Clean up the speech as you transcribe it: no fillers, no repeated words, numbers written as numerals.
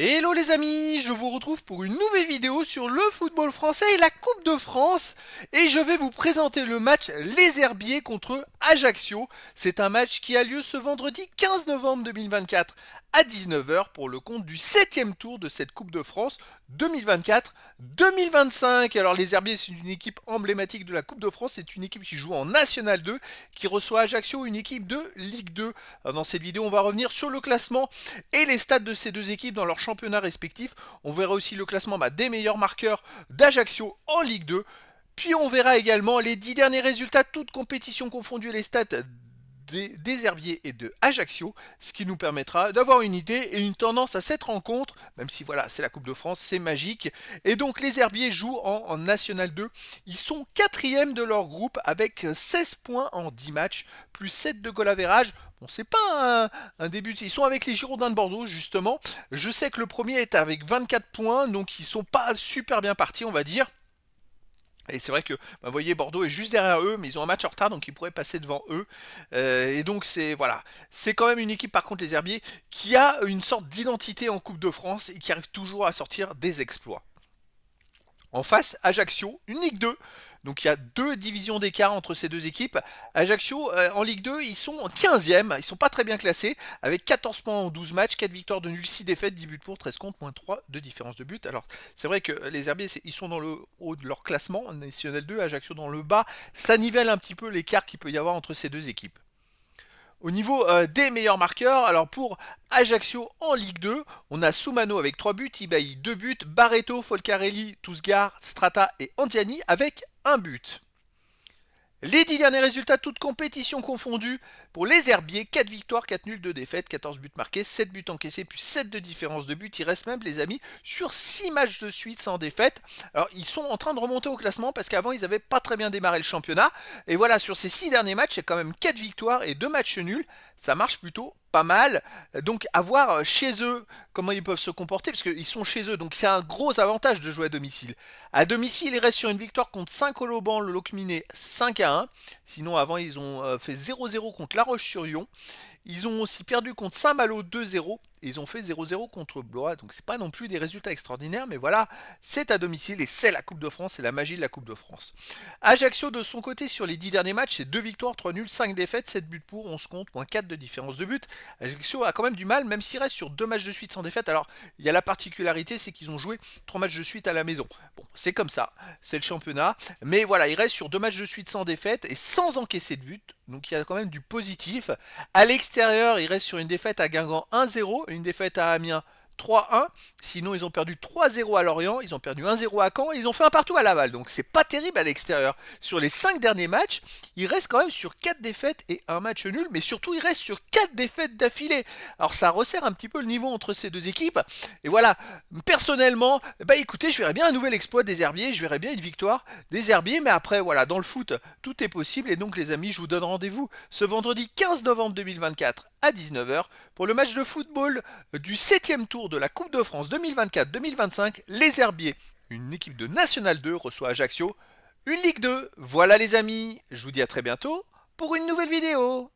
Hello les amis, je vous retrouve pour une nouvelle vidéo sur le football français et la Coupe de France. Et je vais vous présenter le match Les Herbiers contre Ajaccio. C'est un match qui a lieu ce vendredi 15 novembre 2024 à 19h pour le compte du 7e tour de cette Coupe de France 2024-2025. Alors les Herbiers, c'est une équipe emblématique de la Coupe de France. C'est une équipe qui joue en National 2, qui reçoit Ajaccio, une équipe de Ligue 2. Alors, dans cette vidéo, on va revenir sur le classement et les stats de ces deux équipes dans leur championnat respectif. On verra aussi le classement des meilleurs marqueurs d'Ajaccio en Ligue 2. Puis on verra également les 10 derniers résultats, toutes compétitions confondues, les stats des Herbiers et de Ajaccio, ce qui nous permettra d'avoir une idée et une tendance à cette rencontre, même si voilà, c'est la Coupe de France, c'est magique. Et donc les Herbiers jouent en National 2, ils sont 4e de leur groupe avec 16 points en 10 matchs, plus 7 de goal average. Bon, c'est pas un début, ils sont avec les Girondins de Bordeaux justement. Je sais que le premier est avec 24 points, donc ils sont pas super bien partis, on va dire. Et c'est vrai que, vous voyez, Bordeaux est juste derrière eux, mais ils ont un match en retard, donc ils pourraient passer devant eux. Et donc c'est voilà, c'est quand même une équipe, par contre, les Herbiers, qui a une sorte d'identité en Coupe de France et qui arrive toujours à sortir des exploits. En face, Ajaccio, une Ligue 2. Donc il y a deux divisions d'écart entre ces deux équipes. Ajaccio, en Ligue 2, ils sont en 15e. Ils sont pas très bien classés, avec 14 points en 12 matchs, 4 victoires de nul, 6 défaites, 10 buts pour, 13 contre, moins 3 de différence de but. Alors c'est vrai que les Herbiers, ils sont dans le haut de leur classement, National 2, Ajaccio dans le bas. Ça nivelle un petit peu l'écart qu'il peut y avoir entre ces deux équipes. Au niveau des meilleurs marqueurs, alors pour Ajaccio en Ligue 2, on a Soumano avec 3 buts, Ibaï 2 buts, Barreto, Folcarelli, Tousgar, Strata et Andiani avec 1 but. Les 10 derniers résultats, toutes compétitions confondues. Pour les Herbiers, 4 victoires, 4 nuls, 2 défaites, 14 buts marqués, 7 buts encaissés, puis 7 de différence de but. Ils restent même, les amis, sur 6 matchs de suite sans défaite. Alors, ils sont en train de remonter au classement parce qu'avant, ils n'avaient pas très bien démarré le championnat. Et voilà, sur ces 6 derniers matchs, c'est quand même 4 victoires et 2 matchs nuls. Ça marche plutôt pas mal. Donc à voir chez eux comment ils peuvent se comporter, parce qu'ils sont chez eux, donc c'est un gros avantage de jouer à domicile. À domicile, ils restent sur une victoire contre Saint-Coloban, le Locminé 5-1. Sinon avant ils ont fait 0-0 contre La Roche-sur-Yon. Ils ont aussi perdu contre Saint-Malo 2-0 et ils ont fait 0-0 contre Blois. Donc c'est pas non plus des résultats extraordinaires, mais voilà, c'est à domicile et c'est la Coupe de France, c'est la magie de la Coupe de France. Ajaccio de son côté sur les 10 derniers matchs, c'est 2 victoires, 3 nuls, 5 défaites, 7 buts pour, 11 contre, moins 4 de différence de but. Ajaccio a quand même du mal, même s'il reste sur 2 matchs de suite sans défaite. Alors il y a la particularité, c'est qu'ils ont joué 3 matchs de suite à la maison. Bon, c'est comme ça, c'est le championnat. Mais voilà, il reste sur 2 matchs de suite sans défaite et sans encaisser de but. Donc il y a quand même du positif. À l'extérieur, il reste sur une défaite à Guingamp 1-0, une défaite à Amiens 3-1. Sinon, ils ont perdu 3-0 à Lorient, ils ont perdu 1-0 à Caen et ils ont fait un partout à Laval. Donc c'est pas terrible à l'extérieur. Sur les 5 derniers matchs, ils restent quand même sur 4 défaites et un match nul, mais surtout ils restent sur 4 défaites d'affilée. Alors ça resserre un petit peu le niveau entre ces deux équipes. Et voilà, personnellement, bah écoutez, je verrais bien un nouvel exploit des Herbiers, je verrais bien une victoire des Herbiers, mais après voilà, dans le foot, tout est possible. Et donc les amis, je vous donne rendez-vous ce vendredi 15 novembre 2024 à 19h pour le match de football du 7e tour de la Coupe de France 2024-2025. Les Herbiers, une équipe de National 2, reçoit Ajaccio, une Ligue 2. Voilà les amis, je vous dis à très bientôt pour une nouvelle vidéo.